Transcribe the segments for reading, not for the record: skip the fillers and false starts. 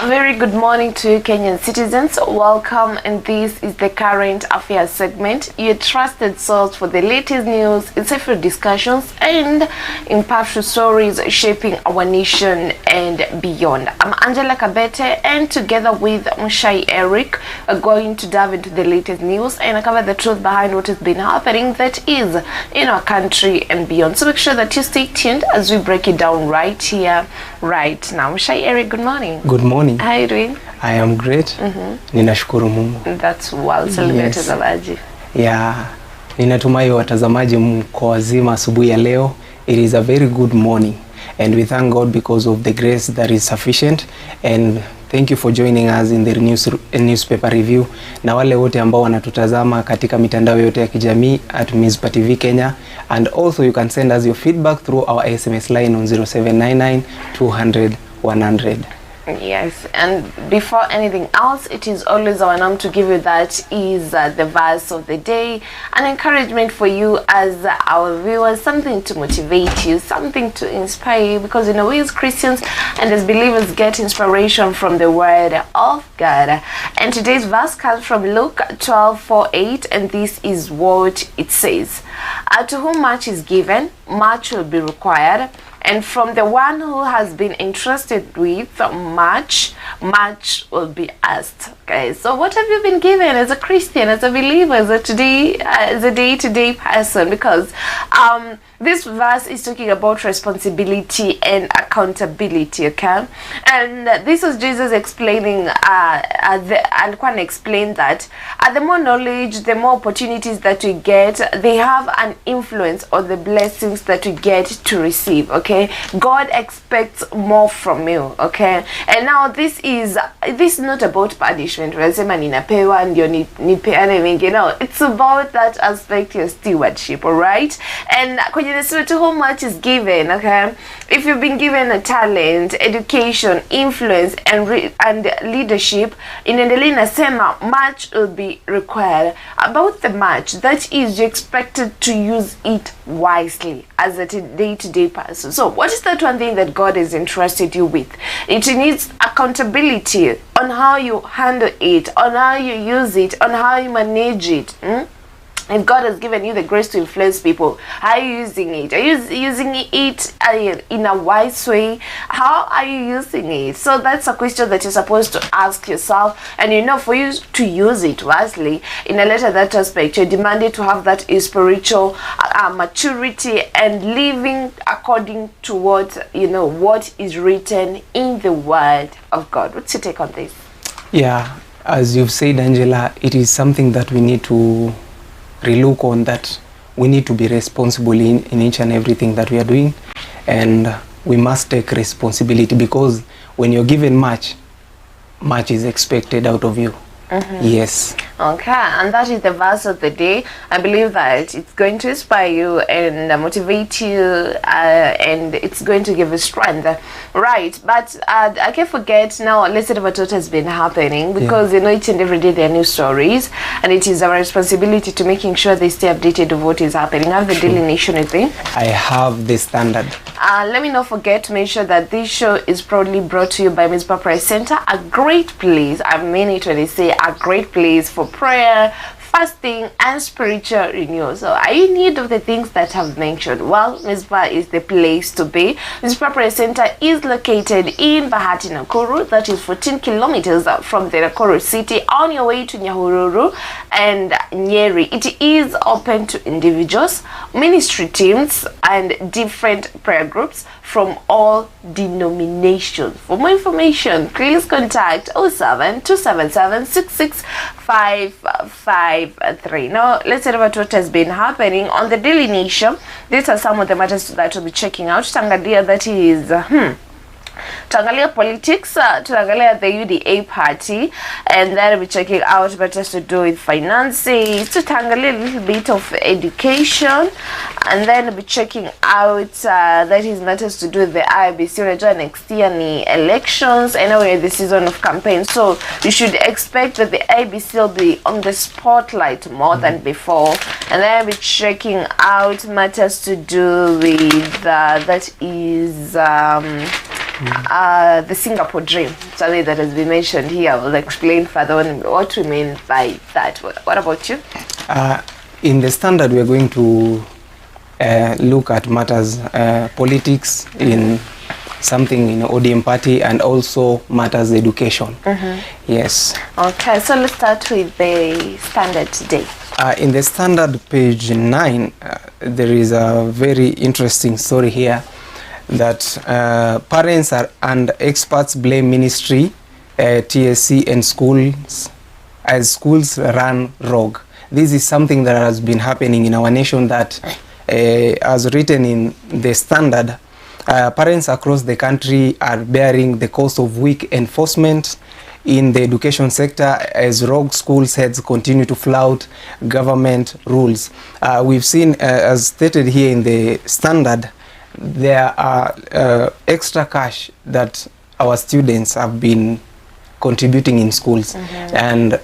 A very good morning to you, Kenyan citizens. Welcome, and this is the Current Affairs segment, your trusted source for the latest news, insightful discussions, and impactful stories shaping our nation and beyond. I'm Angela Kabete, and together with Muchai Eric, we're going to dive into the latest news and cover the truth behind what has been happening that is in our country and beyond. So make sure that you stay tuned as we break it down right here, right now. Muchai Eric, good morning. Good morning. How are you doing? I am great. Ninashukuru Mungu. That's well. Salimia watazamaji. Yeah. Ninatumai watazamaji mko wazima asubuhi ya leo. It is a very good morning and we thank God because of the grace that is sufficient, and thank you for joining us in the newspaper review. Na wale wote ambao wanatutazama katika mitandao yote ya kijamii at Mizpah TV Kenya, and also you can send us your feedback through our SMS line on 0799 200 100. Yes, and before anything else, it is always our norm to give you that is the verse of the day, an encouragement for you as our viewers, something to motivate you, something to inspire you, because we as Christians and as believers get inspiration from the word of God. And today's verse comes from Luke 12:4-8, and this is what it says: to whom much is given, much will be required, and from the one who has been entrusted with much will be asked. Okay, so what have you been given as a Christian, as a believer, as a day-to-day person? Because this verse is talking about responsibility and accountability, okay? And this was Jesus explaining, and Kwan explained that the more knowledge, the more opportunities that we get, they have an influence on the blessings that we get to receive, okay? God expects more from you, okay? And now this is not about punishment. It's about that aspect of stewardship, all right? And to whom much is given, okay? If you've been given a talent, education, influence, and leadership, much will be required. About the much, that is, you're expected to use it wisely as a day-to-day person. So what is that one thing that God has entrusted you with? It needs accountability on how you handle it, on how you use it, on how you manage it. If God has given you the grace to influence people, how are you using it? Are you using it in a wise way? How are you using it? So that's a question that you're supposed to ask yourself. And for you to use it wisely, in a letter that aspect, you're demanded to have that spiritual maturity and living according to what is written in the Word of God. What's your take on this? Yeah, as you've said, Angela, it is something that we need to relook on, that we need to be responsible in each and everything that we are doing, and we must take responsibility, because when you're given much is expected out of you. Yes. Okay, and that is the verse of the day. I believe that it's going to inspire you and motivate you, and it's going to give you strength. Right, but I can't forget now, let's say about what has been happening, because each and every day there are new stories, and it is our responsibility to making sure they stay updated of what is happening. I have the Daily Nation with me. I have the Standard. Let me not forget to make sure that this show is proudly brought to you by Mizpah Prayer Center, a great place, I mean it when I say a great place for prayer, fasting, and spiritual renewal. So are you in need of the things that I've mentioned? Well, Mizpah is the place to be. Mizpah Prayer Center is located in Bahati, Nakuru. That is 14 kilometers from the Nakuru city on your way to Nyahururu and Nyeri. It is open to individuals, ministry teams, and different prayer groups from all denominations. For more information, please contact 07-277-66553. Now, let's hear about what has been happening on the Daily Nation. These are some of the matters that we'll be checking out. Tangadia, that is Tuangalia politics, tuangalia the UDA party, and then we're checking out matters to do with finances, tuangalia a little bit of education, and then we'll be checking out that is matters to do with the IBC. Unajua next year ni elections, anyway the season of campaign, so you should expect that the IBC will be on the spotlight more than before. And then we're checking out matters to do with that is the Singapore dream, something that has been mentioned here. We'll explain further on what we mean by that. What about you? In the standard, we're going to look at matters, politics in something in ODM party, and also matters education. Yes. Okay, so let's start with the standard today. In the standard page 9, there is a very interesting story here that parents and experts blame ministry, TSC and schools as schools run rogue. This is something that has been happening in our nation, that as written in the standard, parents across the country are bearing the cost of weak enforcement in the education sector as rogue schools heads continue to flout government rules. We've seen, as stated here in the standard, there are extra cash that our students have been contributing in schools. And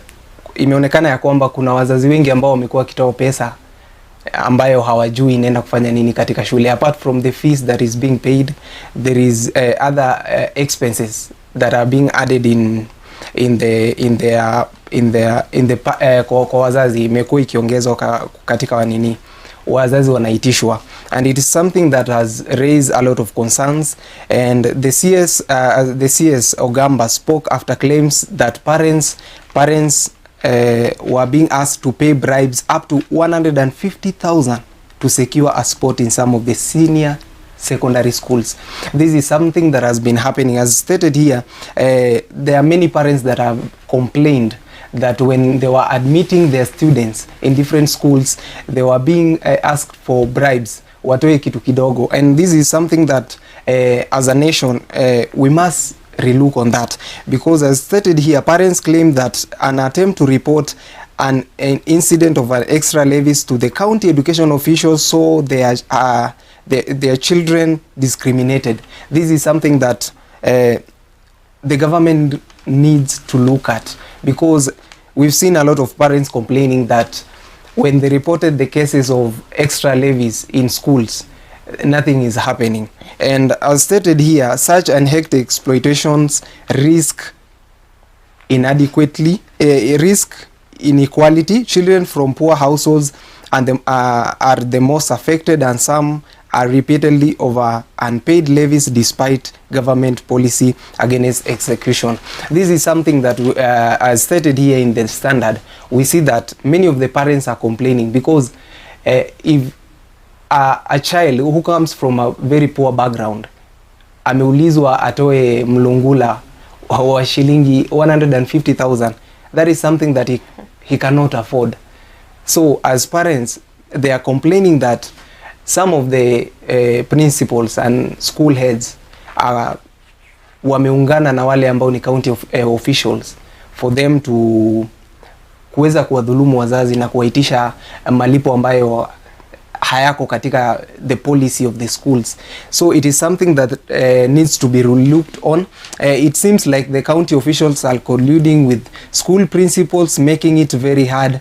imeonekana ya kwamba kuna wazazi wengi ambao wamekuwa wakitoa pesa ambayo hawajui inaenda kufanya nini katika shule. Apart from the fees that is being paid, there is other expenses that are being added kwa wazazi. Imekuwa ikiongezwa katika wanini wazazi wanaitishwa, and it is something that has raised a lot of concerns. And the CS Ogamba spoke after claims that parents were being asked to pay bribes up to 150,000 to secure a spot in some of the senior secondary schools. This is something that has been happening. As stated here, there are many parents that have complained that when they were admitting their students in different schools, they were being asked for bribes, watoe kitu kidogo. And this is something that as a nation we must relook on that, because as stated here, parents claim that an attempt to report an incident of an extra levies to the county education officials saw their children discriminated. This is something that the government needs to look at, because we've seen a lot of parents complaining that when they reported the cases of extra levies in schools, nothing is happening. And as stated here, such unhealthy exploitations risk inequality. Children from poor households are the most affected, and some are repeatedly over unpaid levies despite government policy against execution. This is something that as stated here in the standard, we see that many of the parents are complaining, because if a child who comes from a very poor background ameulizwa atoe mlungula wa shilingi 150,000, that is something that he cannot afford. So as parents, they are complaining that some of the principals and school heads wameungana na wale ambao ni county officials for them to kuweza kuwadhulumu wazazi na kuwaitisha malipo ambayo hayako katika the policy of the schools. So it is something that needs to be looked on. It seems like the county officials are colluding with school principals, making it very hard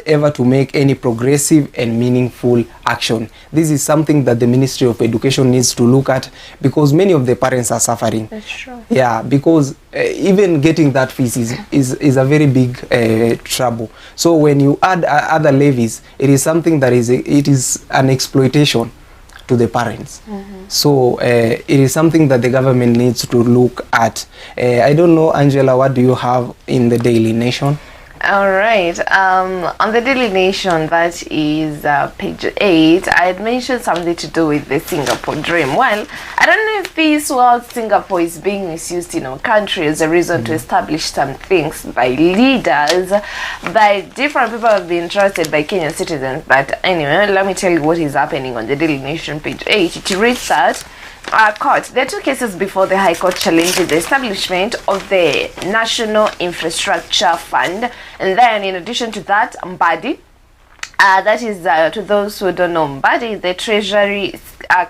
ever to make any progressive and meaningful action. This is something that the Ministry of Education needs to look at, because many of the parents are suffering. That's true. Yeah, because even getting that fees is a very big trouble. So when you add other levies, it is something that is an exploitation to the parents. So it is something that the government needs to look at. I don't know, Angela, what do you have in the Daily Nation? All right. On the Daily Nation, that is page 8, I had mentioned something to do with the Singapore dream. Well, I don't know if this word Singapore is being misused in our country as a reason to establish some things by leaders, by different people have been trusted by Kenyan citizens. But anyway, let me tell you what is happening on the Daily Nation, page 8. It reads that court. There are two cases before the High Court challenging the establishment of the National Infrastructure Fund. And then in addition to that, Mbadi, that is to those who don't know, Mbadi, the Treasury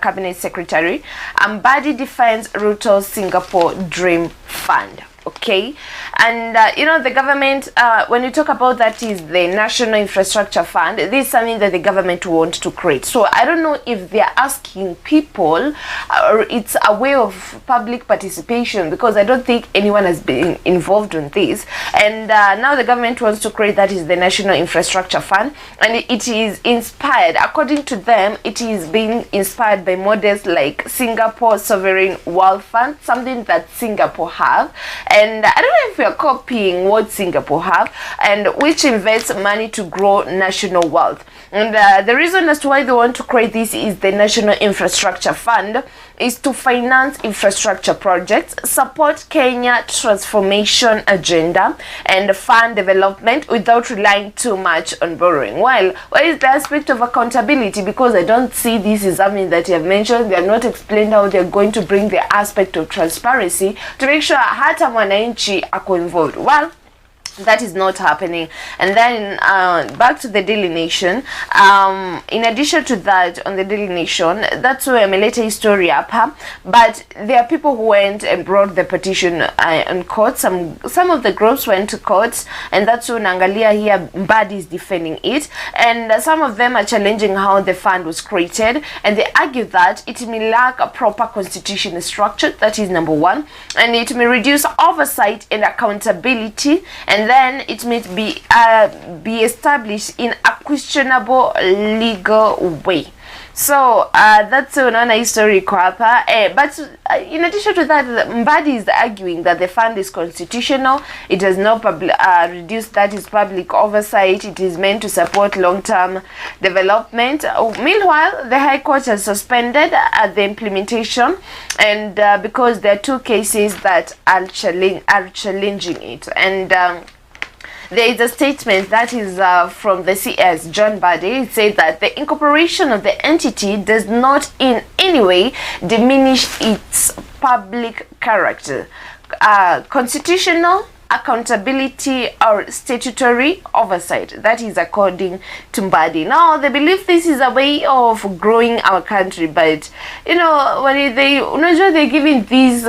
Cabinet Secretary, Mbadi defends Ruto's Singapore Dream Fund. Okay, and you know, the government, when you talk about that, is the National Infrastructure Fund. This is something that the government wants to create. So I don't know if they're asking people, or it's a way of public participation, because I don't think anyone has been involved in this. And now the government wants to create that is the National Infrastructure Fund, and it is inspired, according to them, it is being inspired by models like Singapore Sovereign Wealth Fund, something that Singapore have. And I don't know if we are copying what Singapore have, and which invests money to grow national wealth. And the reason as to why they want to create this is the National Infrastructure Fund is to finance infrastructure projects, support Kenya transformation agenda, and fund development without relying too much on borrowing. Well, what is the aspect of accountability? Because I don't see this is something that you have mentioned. They are not explained how they are going to bring the aspect of transparency to make sure hata mwananchi ako involved. Well, that is not happening. And then back to the Daily Nation. In addition to that, on the Daily Nation, that's where ameleta history up, but there are people who went and brought the petition in court. Some of the groups went to court, and that's where Nangalia here Mbadi is defending it, and some of them are challenging how the fund was created, and they argue that it may lack a proper constitutional structure. That is number one, and it may reduce oversight and accountability, and then it may be established in a questionable legal way. So that's another history hapa. But in addition to that, Mbadi is arguing that the fund is constitutional. It does not reduce that is public oversight. It is meant to support long-term development. Meanwhile, the High Court has suspended the implementation, and because there are two cases that are challenging it. And there is a statement that is from the CS, John Badi. It said that the incorporation of the entity does not in any way diminish its public character, constitutional accountability, or statutory oversight. That is according to Mbadi. Now they believe this is a way of growing our country, but you know, when they're giving these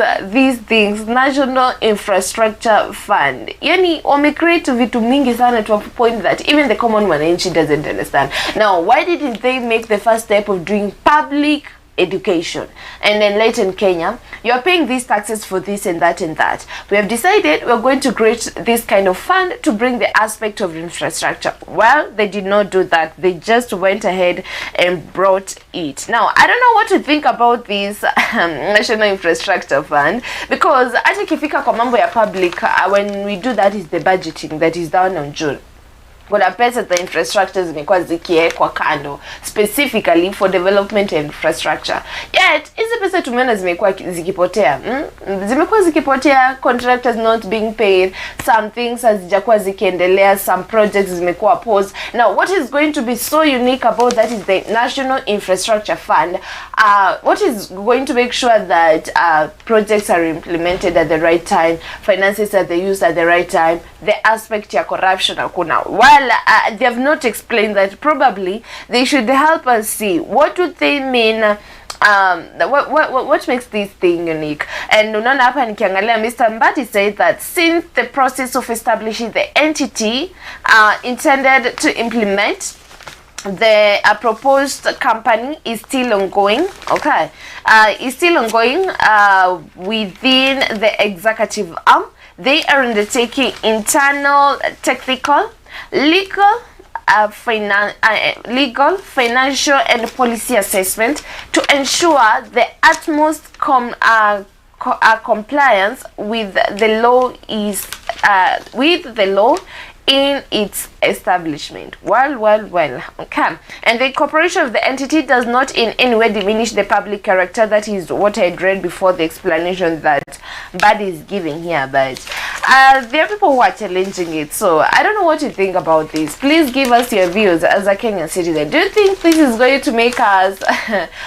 things National Infrastructure Fund, yani wamecreate vitu mingi sana to a point that even the common mwananchi doesn't understand. Now why didn't they make the first step of doing public education and enlighten Kenya? You are paying these taxes for this and that and that. We have decided we're going to create this kind of fund to bring the aspect of infrastructure. Well, they did not do that. They just went ahead and brought it. Now, I don't know what to think about this National Infrastructure Fund, because hata ikifika kwa mambo ya public, when we do that is the budgeting that is done on June. Kuna pesa za infrastructure zimekuwa zikiwekwa kando specifically for development and infrastructure. Yet hizi pesa tumeona zimekuwa zikipotea. Zimekuwa zikipotea, contractors not being paid, some things hazijakuwa zikiendelea, some projects zimekuwa paused. Now what is going to be so unique about that is the National Infrastructure Fund. What is going to make sure that projects are implemented at the right time, finances are used at the right time, the aspect ya corruption hakuna. Well, they have not explained that. Probably they should help us see what would they mean, what makes this thing unique. And unaona hapa nikiangalia, Mr. Mbadi said that since the process of establishing the entity intended to implement the proposed company is still ongoing. Okay, is still ongoing within the executive arm. They are undertaking internal, technical, legal, financial, and policy assessment to ensure the utmost compliance with the law in its establishment. Well. Okay. And the incorporation of the entity does not in any way diminish the public character. That is what I read before the explanation that Bad is giving here. But there are people who are challenging it. So I don't know what you think about this. Please give us your views as a Kenyan citizen. Do you think this is going to make us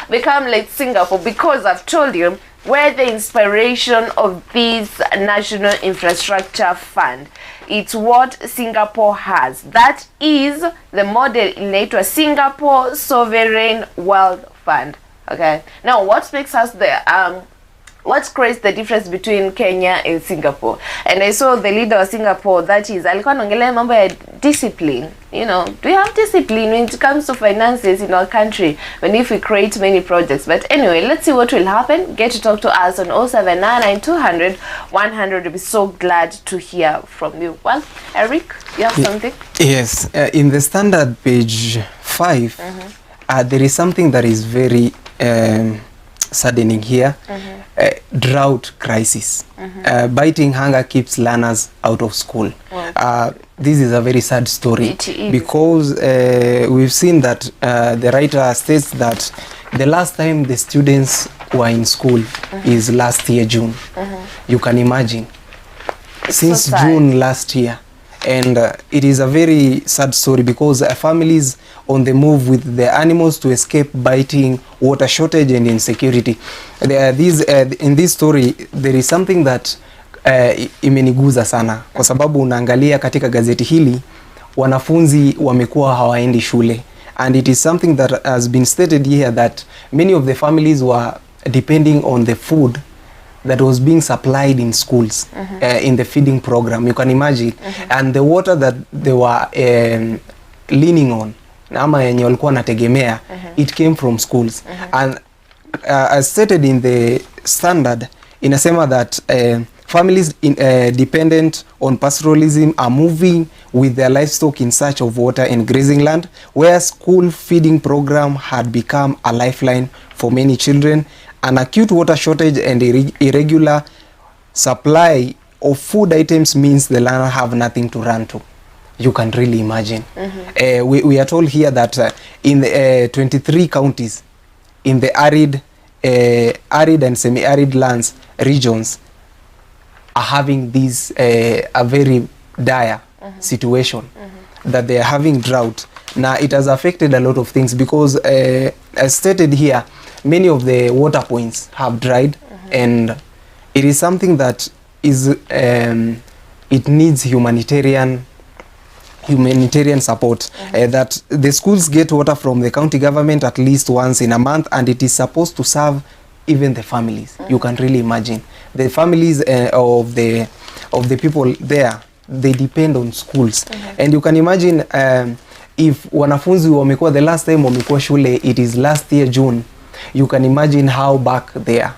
become like Singapore? Because I've told you where the inspiration of this National Infrastructure Fund. It's what Singapore has. That is the model inaitwa Singapore Sovereign Wealth Fund. Okay. Now, what makes us the what creates the difference between Kenya and Singapore? And I saw the leader of Singapore, that is, alikuwa anaongelea mambo ya discipline. You know, do you have discipline when it comes to finances in our country, when if we create many projects? But anyway, let's see what will happen. Get to talk to us on 0799 200 100. We'll be so glad to hear from you. Well, Eric, you have something? Yes, in the Standard page 5, there is something that is very saddening here. Drought crisis. Biting hunger keeps learners out of school. Wow. This is a very sad story because we've seen that the writer states that the last time the students were in school is last year June. You can imagine. It's since so June last year. And it is a very sad story because families on the move with the animals to escape biting, water shortage and insecurity. In this story there is something that imeniguza sana kwa sababu unaangalia katika gazeti hili wanafunzi wamekuwa hawaendi shule, and it is something that has been stated here that many of the families were depending on the food that was being supplied in schools in the feeding program. You can imagine. And the water that they were leaning on, ama yenye walikuwa nategemea, it came from schools. And as stated in the Standard, inasema that families dependent on pastoralism are moving with their livestock in search of water and grazing land, where school feeding program had become a lifeline for many children. An acute water shortage and irregular supply of food items means the learner have nothing to run to. You can really imagine. We are told here that in the 23 counties in the arid and semi-arid lands regions are having this a very dire situation, that they are having drought. Now it has affected a lot of things because as stated here, many of the water points have dried, and it is something that is it needs humanitarian support. That the schools get water from the county government at least once in a month, and it is supposed to serve even the families. You can really imagine the families of the people there, they depend on schools. And you can imagine if wanafunzi wamekuwa, the last time wamekuwa shule it is last year June. You can imagine how back they are.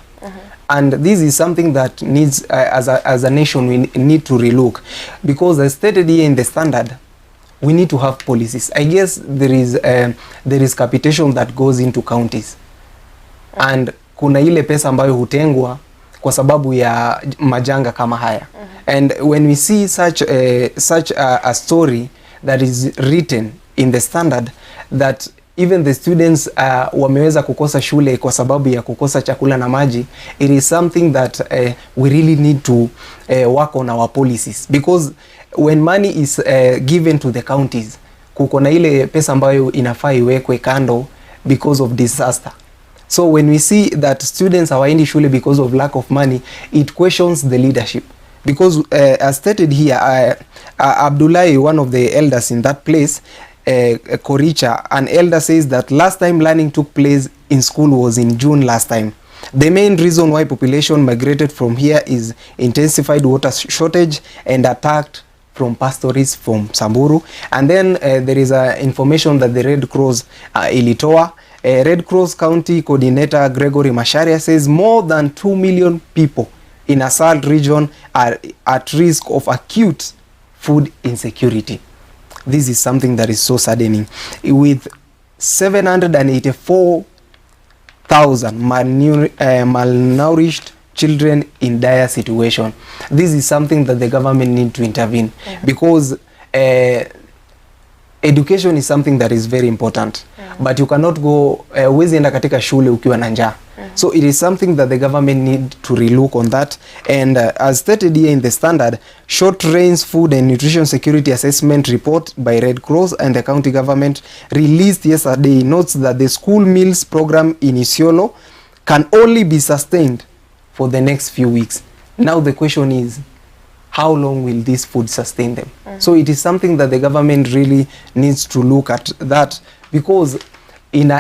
And this is something that needs as a nation we need to relook, because as stated here in the Standard, we need to have policies. I guess there is capitation that goes into counties, and kuna ile pesa ambayo hutengwa kwa sababu ya majanga kama haya. And when we see such a story that is written in the Standard, that even the students wameweza kukosa shule kwa sababu ya kukosa chakula na maji, it is something that we really need to work on our policies, because when money is given to the counties, kuko na ile pesa ambayo inafaa iwekwe kando because of disaster. So when we see that students hawaendi shule because of lack of money, it questions the leadership. Because as stated here, Abdullahi, one of the elders in that place, Koricha, an elder, says that last time learning took place in school was in June last time. The main reason why population migrated from here is intensified water shortage and attacked from pastoralists from Samburu. And then there is information that the Red Cross ilitoa. Red Cross County Coordinator Gregory Masharia says more than 2 million people in Asal region are at risk of acute food insecurity. This is something that is so saddening. With 784,000 malnourished children in dire situation. This is something that the government need to intervene, because education is something that is very important, but you cannot go huwezi enda katika shule ukiwa na njaa. So it is something that the government need to relook on that. And as stated here in the Standard, short range food and nutrition security assessment report by Red Cross and the county government released yesterday notes that the school meals program in Isiolo can only be sustained for the next few weeks. Now the question is, how long will this food sustain them? So it is something that the government really needs to look at that, because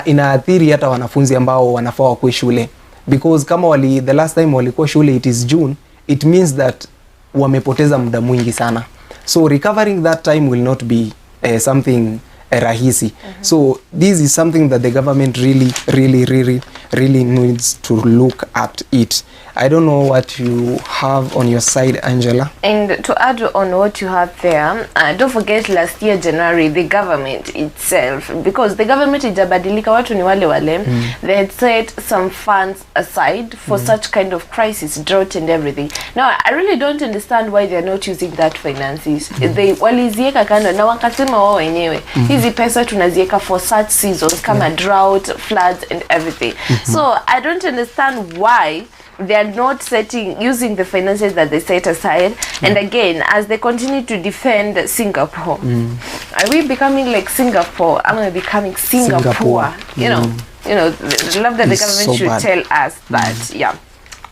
inaathiri hata wanafunzi ambao wanafaa wakue shule. because kama the last time walikuwa shule it is June, it means that wamepoteza muda mwingi sana, so recovering that time will not be something rahisi. So this is something that the government really needs to look at it. I don't know what you have on your side, Angela. And to add on what you have there, don't forget last year January, the government itself, because the government ijabadilika, watu ni wale wale, they had set some funds aside for such kind of crisis, drought and everything. Now I really don't understand why they are not using that finances. They walizieka kando na wakasema wao wenyewe hizi pesa tunazieka for such seasons kama drought, floods and everything. So I don't understand why they are not using the finances that they set aside. And again, as they continue to defend Singapore, are we becoming like Singapore? Am I becoming Singapore? You know, the love that the government should tell us that, yeah.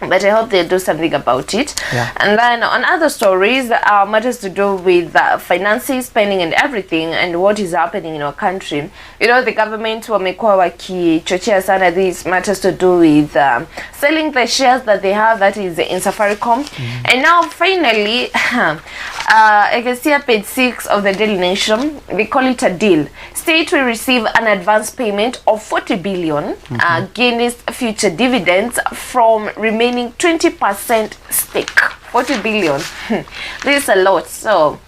But I hope they do something about it. And then on other stories, matters to do with finances, spending and everything, and what is happening in our country. You know, the government wamekuwa wakichochea sana these matters to do with selling the shares that they have, that is in Safaricom. And now finally, I can see page 6 of the Daily Nation, they call it a deal. State will receive an advance payment of 40 billion against future dividends from remaining 20% stake. 40 billion. This is a lot. So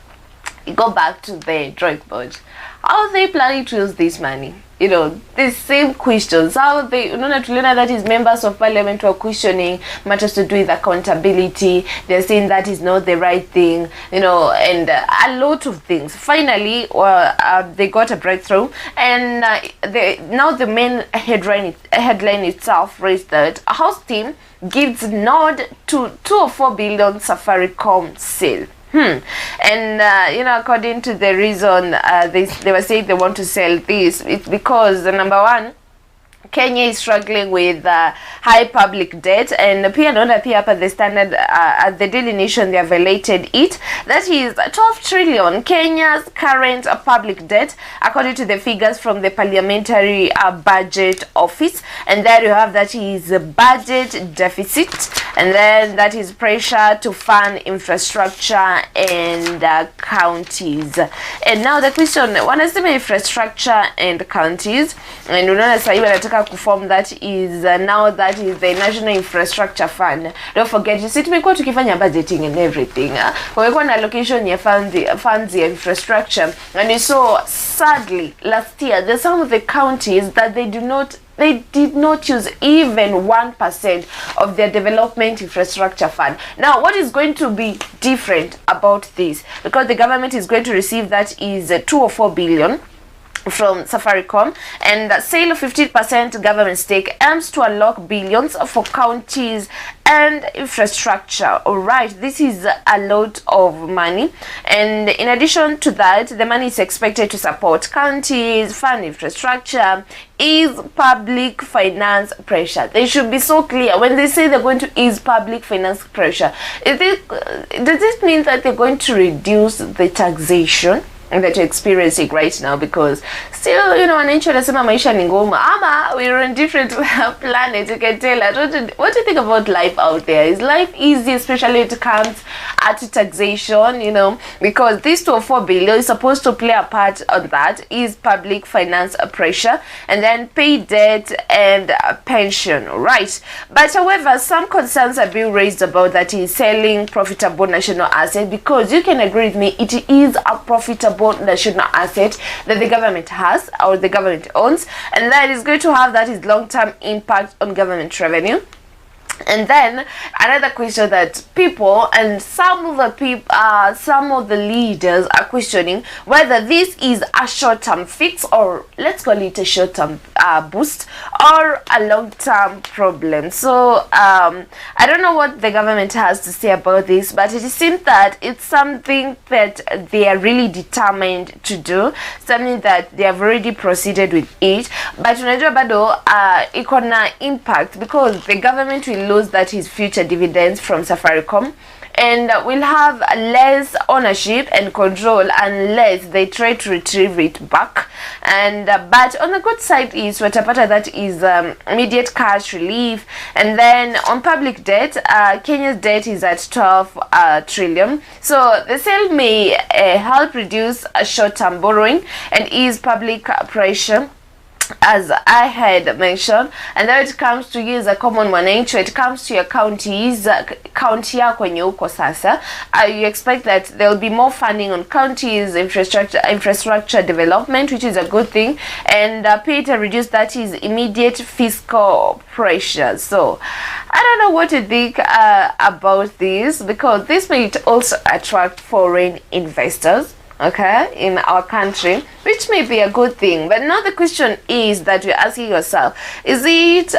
you go back to the drawing board. How are they planning to use this money? You know, the same questions. How they, that is members of parliament were questioning matters to do with accountability. They're saying that is not the right thing, and a lot of things. Finally, they got a breakthrough, and now the main headline itself raised that House team gives nod to 204 billion Safaricom sale. And according to the reason they were saying they want to sell this, it's because number one, Kenya is struggling with high public debt, and pia naona pia hapa the standard at the Daily Nation they have related it, that is 12 trillion Kenya's current public debt according to the figures from the Parliamentary Budget Office. And there you have that is budget deficit, and then that is pressure to fund infrastructure and counties. And now the question, wanasema infrastructure and counties, and unaona sasa hivi wanataka kuform that is now that is the National Infrastructure Fund. Don't forget, you see, tumekuwa tukifanya budgeting and everything. Wamekuwa na allocation ya funds ya infrastructure, and so sadly last year there's some of the counties that they did not use even 1% of their development infrastructure fund. Now, what is going to be different about this? Because the government is going to receive that is 204 billion from Safaricom, and the sale of 15% government stake aims to unlock billions for counties and infrastructure. All right, this is a lot of money, and in addition to that, the money is expected to support counties, fund infrastructure, ease public finance pressure. They should be so clear when they say they're going to ease public finance pressure. Does this mean that they're going to reduce the taxation that you're experiencing right now? Because still, wananchi wanasema maisha ni ngumu, ama we're on different planet. You can tell us, what do you think about life out there? Is life easy, especially when it comes at taxation, because this 204 billion is supposed to play a part on that, is public finance pressure, and then pay debt and pension, right? But however, some concerns are being raised about that is selling profitable national asset, because you can agree with me, it is a profitable national asset that the government has or the government owns, and that is going to have that is long-term impact on government revenue. And then another question that people and some of the leaders are questioning whether this is a short-term fix, or let's call it a short-term boost, or a long-term problem. So I don't know what the government has to say about this, but it seems that it's something that they are really determined to do, something that they have already proceeded with it. But unajua bado iko na impact, because the government will lose that is future dividends from Safaricom, and will have less ownership and control unless they try to retrieve it back. And but on the good side is watapata that is immediate cash relief. And then on public debt, Kenya's debt is at 12 trillion. So the sale may help reduce short-term borrowing and ease public pressure, as I had mentioned. And then it comes to you as a common mwananchi, it comes to your counties, county yako yenye uko sasa, you expect that there will be more funding on counties infrastructure development, which is a good thing, and Peter reduced that is immediate fiscal pressure. So I don't know what to think about this, because this may also attract foreign investors, okay, in our country, which may be a good thing. But now the question is that you're asking yourself, is it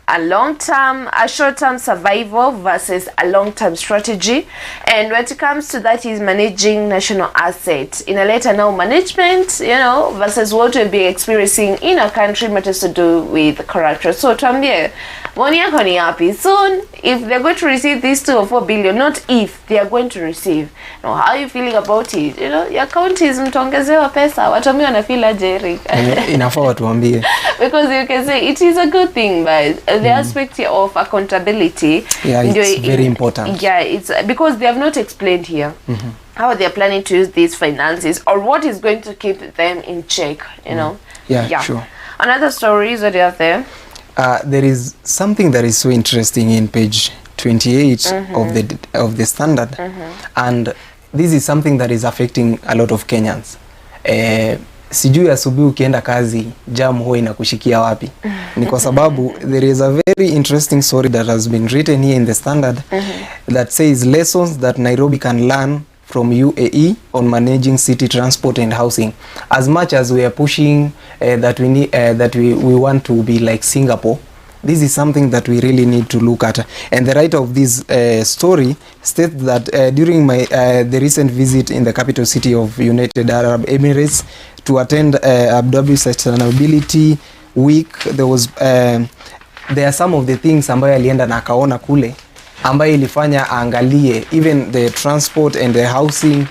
a long-term, a short-term survival versus a long-term strategy? And when it comes to that is managing national assets in a later now management, you know, versus what we'll be experiencing in a country matters to do with character. So tuambie, maoni yako ni yapi? Soon, if they're going to receive these 2 or 4 billion, not if they are going to receive, you know, how are you feeling about it? You know, your counties mtongezewa pesa, watuambie wanafeel aje, Eric? Inafaa watuambie. Because you can say it is a good thing, but the aspect of accountability, it's very important. Yeah, it's because they have not explained here how they are planning to use these finances, or what is going to keep them in check, you know. Yeah, sure. Another story, what do you have there? There is something that is so interesting in page 28 of the Standard, and this is something that is affecting a lot of Kenyans. Sijui asubuhi ukienda kazi jam huwa inakushikia wapi. Ni kwa sababu there is a very interesting story that has been written here in the Standard that says lessons that Nairobi can learn from UAE on managing city transport and housing. As much as we are pushing that we need we want to be like Singapore, this is something that we really need to look at. And the writer of this story states that during the recent visit in the capital city of United Arab Emirates to attend Abu Dhabi Sustainability Week, there are some of the things ambayo alienda na akaona kule ambayo ilifanya angalie even the transport and the housing,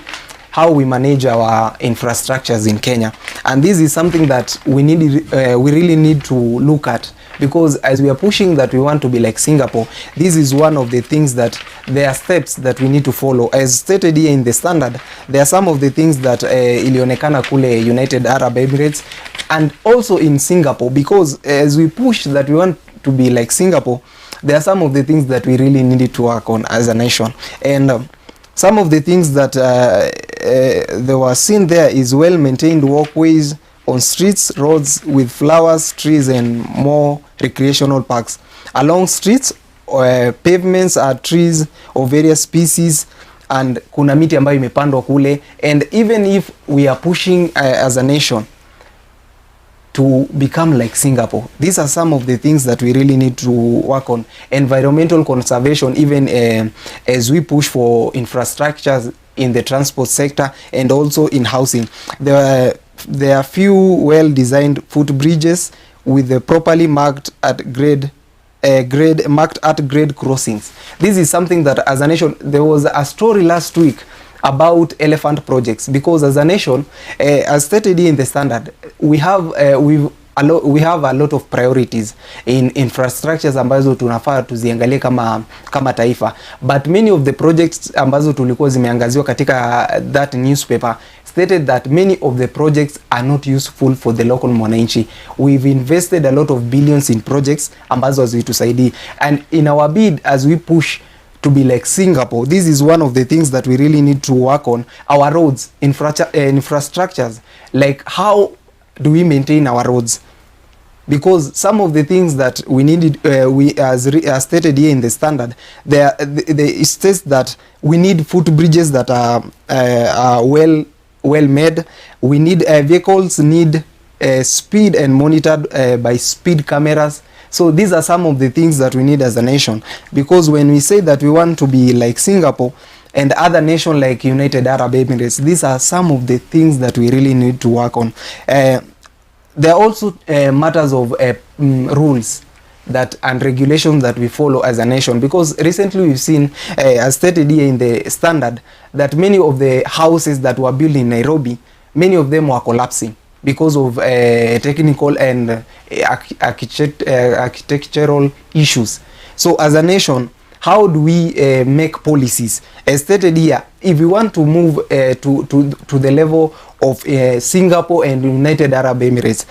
how we manage our infrastructures in Kenya. And this is something that we really need to look at, because as we are pushing that we want to be like Singapore, this is one of the things that there are steps that we need to follow. As stated here in the Standard, there are some of the things that ilionekana kule United Arab Emirates and also in Singapore, because as we push that we want to be like Singapore, there are some of the things that we really needed to work on as a nation. And some of the things that they were seen there is well-maintained walkways on streets, roads with flowers, trees and more recreational parks. Along streets, pavements are trees of various species, and kuna miti ambayo imepandwa kule. And even if we are pushing as a nation to become like Singapore, these are some of the things that we really need to work on. Environmental conservation, even as we push for infrastructures in the transport sector and also in housing. There are few well-designed footbridges with the properly marked at grade crossings. This is something that as a nation, there was a story last week about elephant projects, because as a nation, as stated in the Standard, we have a lot of priorities in infrastructures ambazo tunafaa tuziangalie kama taifa, but many of the projects ambazo tulikuwa zimeangaziwa katika that newspaper stated that many of the projects are not useful for the local mwananchi. We've invested a lot of billions in projects ambazo hazitusaidii, and in our bid as we push to be like Singapore, this is one of the things that we really need to work on. Our roads, infrastructures, like how do we maintain our roads? Because some of the things that we needed, as stated here in the Standard, it states that we need footbridges that are well made. We need vehicles need speed and monitored by speed cameras. So these are some of the things that we need as a nation, because when we say that we want to be like Singapore and other nations like United Arab Emirates, these are some of the things that we really need to work on. There are also matters of rules. that and regulations that we follow as a nation, because recently we've seen, as stated here in the standard, that many of the houses that were built in Nairobi, many of them were collapsing because of technical and architectural issues. So as a nation, how do we make policies? As stated here, if we want to move to the level of Singapore and United Arab Emirates,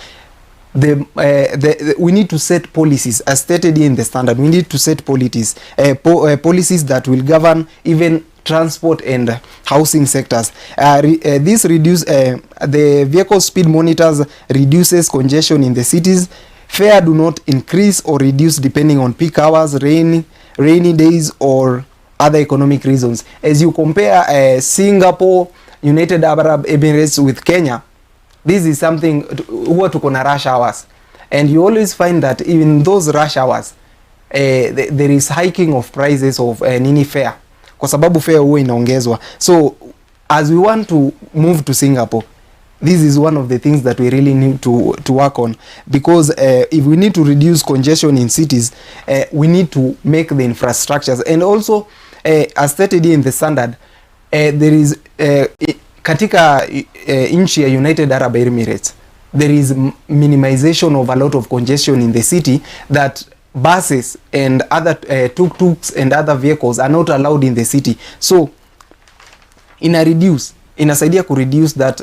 we need to set policies, as stated in the standard. We need to set policies that will govern even transport and housing sectors. This reduce the vehicle speed monitors reduces congestion in the cities. Fare do not increase or reduce depending on peak hours, rainy days, or other economic reasons. As you compare Singapore, United Arab Emirates with Kenya, this is something huwa tuko na rush hours, and you always find that even those rush hours there is hiking of prices of nini fare, kwa sababu fare huwa inaongezwa. So as we want to move to Singapore, this is one of the things that we really need to work on, because if we need to reduce congestion in cities, we need to make the infrastructures. And also as stated in the standard, there is katika nchi ya United Arab Emirates, there is minimization of a lot of congestion in the city, that buses and other tuk-tuks and other vehicles are not allowed in the city. So inasaidia ku reduce that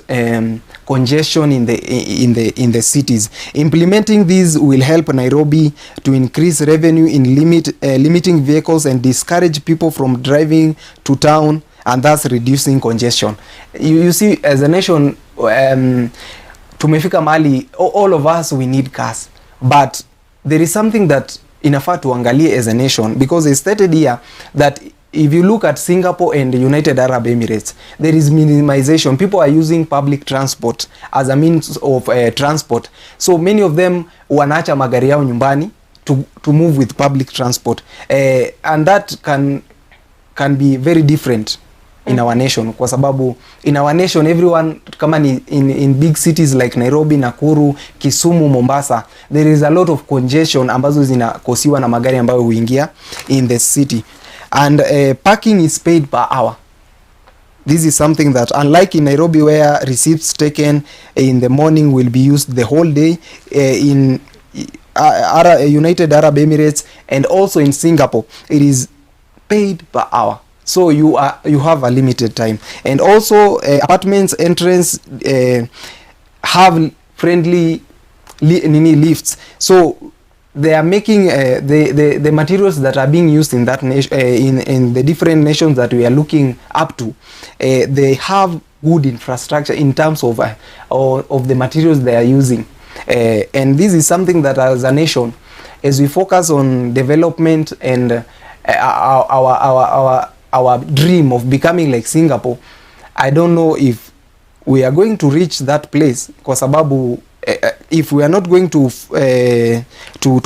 congestion in the cities. Implementing these will help Nairobi to increase revenue in limiting vehicles and discourage people from driving to town, and thus reducing congestion. You see, as a nation, tumefika mahali, all of us, we need cars, but there is something that inafaa tuangalie as a nation, because it's stated here that if you look at Singapore and the United Arab Emirates, there is minimization. People are using public transport as a means of transport. So many of them wanaacha magari yao nyumbani to move with public transport, and that can be very different in our nation, kwa sababu in our nation everyone, kama ni in big cities like Nairobi, Nakuru, Kisumu, Mombasa, there is a lot of congestion ambazo zinakosiwa na magari ambayo huingia in the city, and parking is paid per hour. This is something that, unlike in Nairobi where receipts taken in the morning will be used the whole day, in United Arab Emirates and also in Singapore, it is paid per hour. So you have a limited time. And also apartments entrance have friendly lifts. So they are making the materials that are being used in that in the different nations that we are looking up to, they have good infrastructure in terms of the materials they are using, and this is something that as a nation, as we focus on development and our dream of becoming like Singapore, I don't know if we are going to reach that place, kwa sababu if we are not going to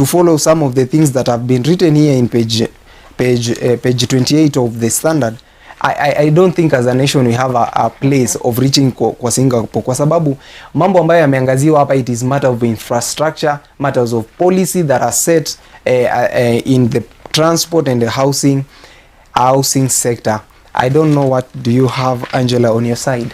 follow some of the things that have been written here in page 28 of the standard, I don't think as a nation we have a place of reaching kwa Singapore, kwa sababu mambo ambayo yameangaziwa hapa, it is matter of infrastructure, matters of policy that are set in the transport and the housing sector. I don't know, what do you have, Angela, on your side?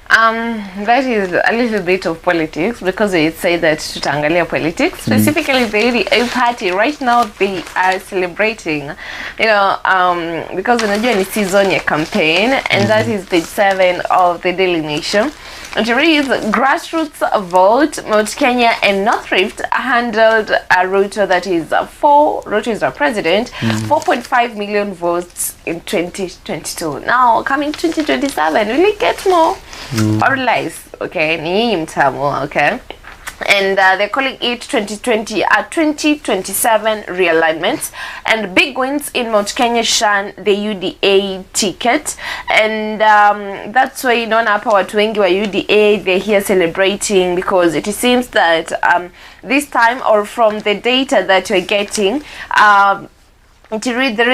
That is a little bit of politics, because they say that tutaangalia politics, specifically the UDA party. Right now they are celebrating, because unajua ni season ya campaign, and that is page 7 of the Daily Nation. It reads, grassroots vote, Mount Kenya and North Rift handled a Ruto, that is Ruto is our president, 4.5 million votes in 2022. Now coming 2027, will it get more or less? Okay, ni mtamu, okay. And they're calling it 2027 realignments, and big wins in Mount Kenya shine the UDA ticket, and that's why unaona hapa watu wengi wa UDA, they're here celebrating, because it seems that this time, or from the data that we're getting, to read the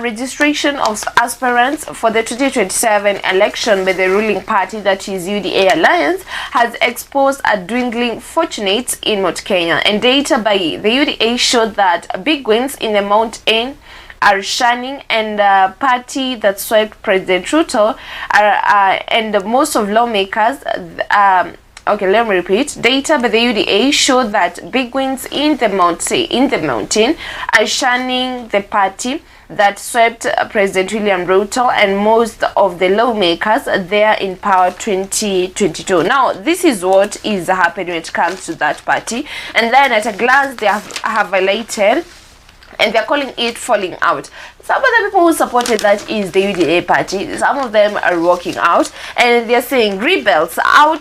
registration of aspirants for the 2027 election by the ruling party, that is UDA Alliance, has exposed a dwindling fortunates in Mount Kenya, and data by the UDA showed that big wins in the mountain are shining, and party that swept President Ruto and most of lawmakers. Okay, let me repeat. Data by the UDA showed that big wins in the mountain are shining the party that swept President William Ruto and most of the lawmakers there in power 2022. Now, this is what is happening when it comes to that party, and then at a glance they have highlighted, and they're calling it falling out. Some of the people who supported that is the UDA party. Some of them are walking out, and they're saying rebels on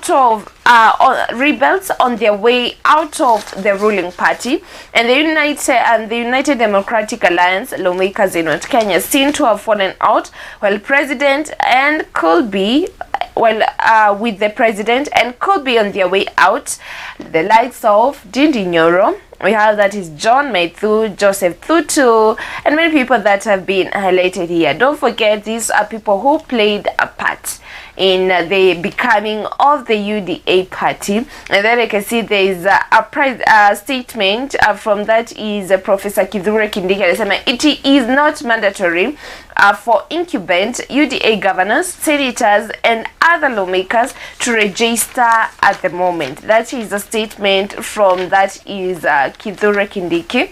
their way out of the ruling party. And the United Democratic Alliance lawmakers in North Kenya seem to have fallen out, while president and could be with the president and could be on their way out. The likes of NURU, we have that is John Maithu, Joseph Tutu, and many people that have been highlighted here. Don't forget, these are people who played a part in the becoming of the UDA party. And then I can see there is a statement from that is Professor Kithure Kindiki. It is not mandatory for incumbent UDA governors, senators, and other lawmakers to register at the moment. That is a statement from that is Kithure Kindiki.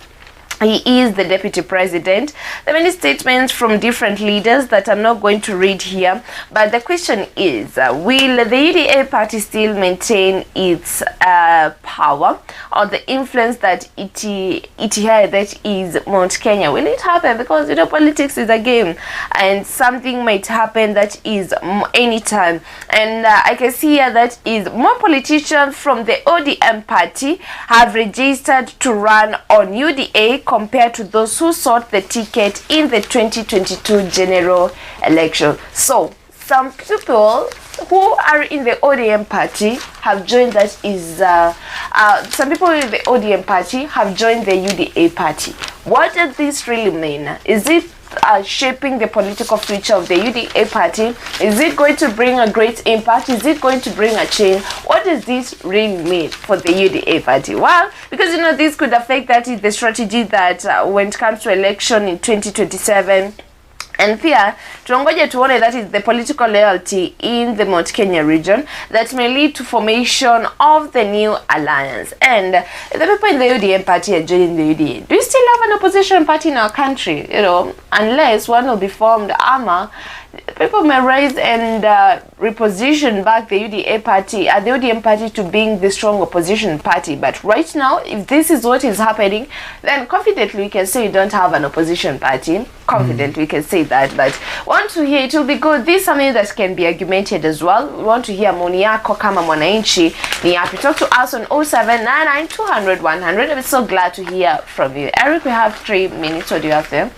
He is the deputy president. There are many statements from different leaders that I'm not going to read here, but the question is, will the UDA party still maintain its power or the influence that it had, that is Mount Kenya? Will it happen? Because, you know, politics is a game, and something might happen that is anytime. And I can see here that is more politicians from the ODM party have registered to run on UDA compared to those who sought the ticket in the 2022 general election. So some people who are in the ODM party have joined, that is some people in the ODM party have joined the UDA party. What does this really mean? Is it shaping the political future of the UDA party? Is it going to bring a great impact? Is it going to bring a change? What does this really mean for the UDA party? Well, because, you know, this could affect that is the strategy that when it comes to election in 2027. And pia tuongoje tuone that is the political loyalty in the Mount Kenya region that may lead to formation of the new alliance. And the people in the UDA party are joining the UDA. Do we still have an opposition party in our country? You know, unless one will be formed, people may rise and reposition back the UDA party, the ODM party, to being the strong opposition party. But right now, if this is what is happening, then confidently we can say you don't have an opposition party. Confidently we can say that. But want to hear, it will be good. This is something that can be argumented as well. We want to hear maoni yako kama mwananchi ni yapi. Talk to us on 0799 200 100. I'm so glad to hear from you. Eric, we have 3 minutes. What do you have there?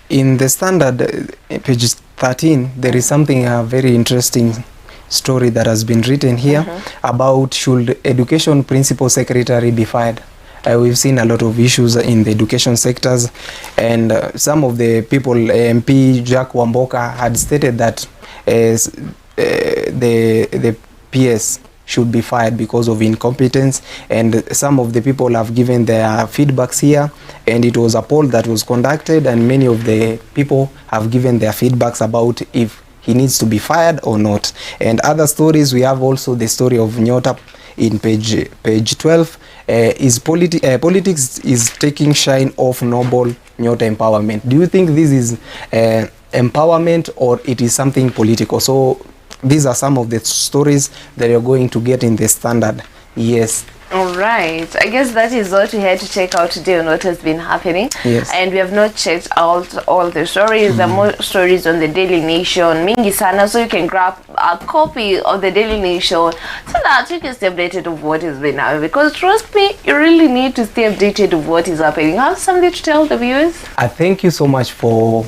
In the Standard, page 13, there is something, a very interesting story that has been written here about should education principal secretary be fired. We've seen a lot of issues in the education sectors, and some of the people, MP Jack Wamboka had stated that the PS should be fired because of incompetence, and some of the people have given their feedbacks here, and it was a poll that was conducted, and many of the people have given their feedbacks about if he needs to be fired or not. And other stories, we have also the story of Nyota in page 12. Politics is taking shine off noble Nyota empowerment. Do you think this is empowerment or it is something political? So these are some of the stories that you're going to get in the Standard. Yes. All right. I guess that is what we had to check out today on what has been happening. Yes. And we have not checked out all the stories. There are more stories on the Daily Nation. Mingi sana, so you can grab a copy of the Daily Nation so that you can stay updated of what has been happening. Because trust me, you really need to stay updated of what is happening. Have something to tell the viewers? I thank you so much for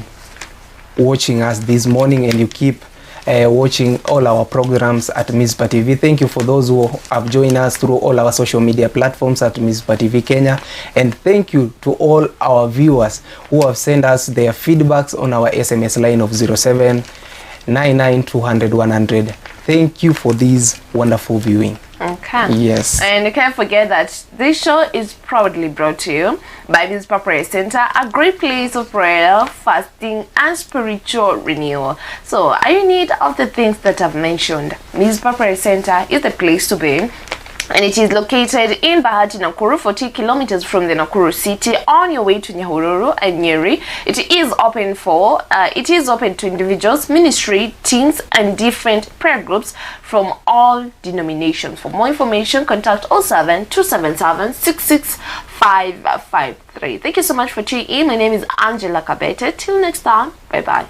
watching us this morning, and you keep watching all our programs at Mizpah TV. Thank you for those who have joined us through all our social media platforms at Mizpah TV Kenya. And thank you to all our viewers who have sent us their feedbacks on our SMS line of 0799200100. Thank you for this wonderful viewing. Okay. Yes. And you can't forget that this show is proudly brought to you by Mizpah Prayer Center, a great place of prayer, fasting, and spiritual renewal. So, are you in need of the things that I've mentioned? Mizpah Prayer Center is the place to be. And it is located in Bahati, Nakuru, 40 kilometers from the Nakuru city, on your way to Nyahururu and Nyeri. It is open to individuals, ministry, teams, and different prayer groups from all denominations. For more information, contact 07-277-66553. Thank you so much for tuning in. My name is Angela Kabete. Till next time, bye bye.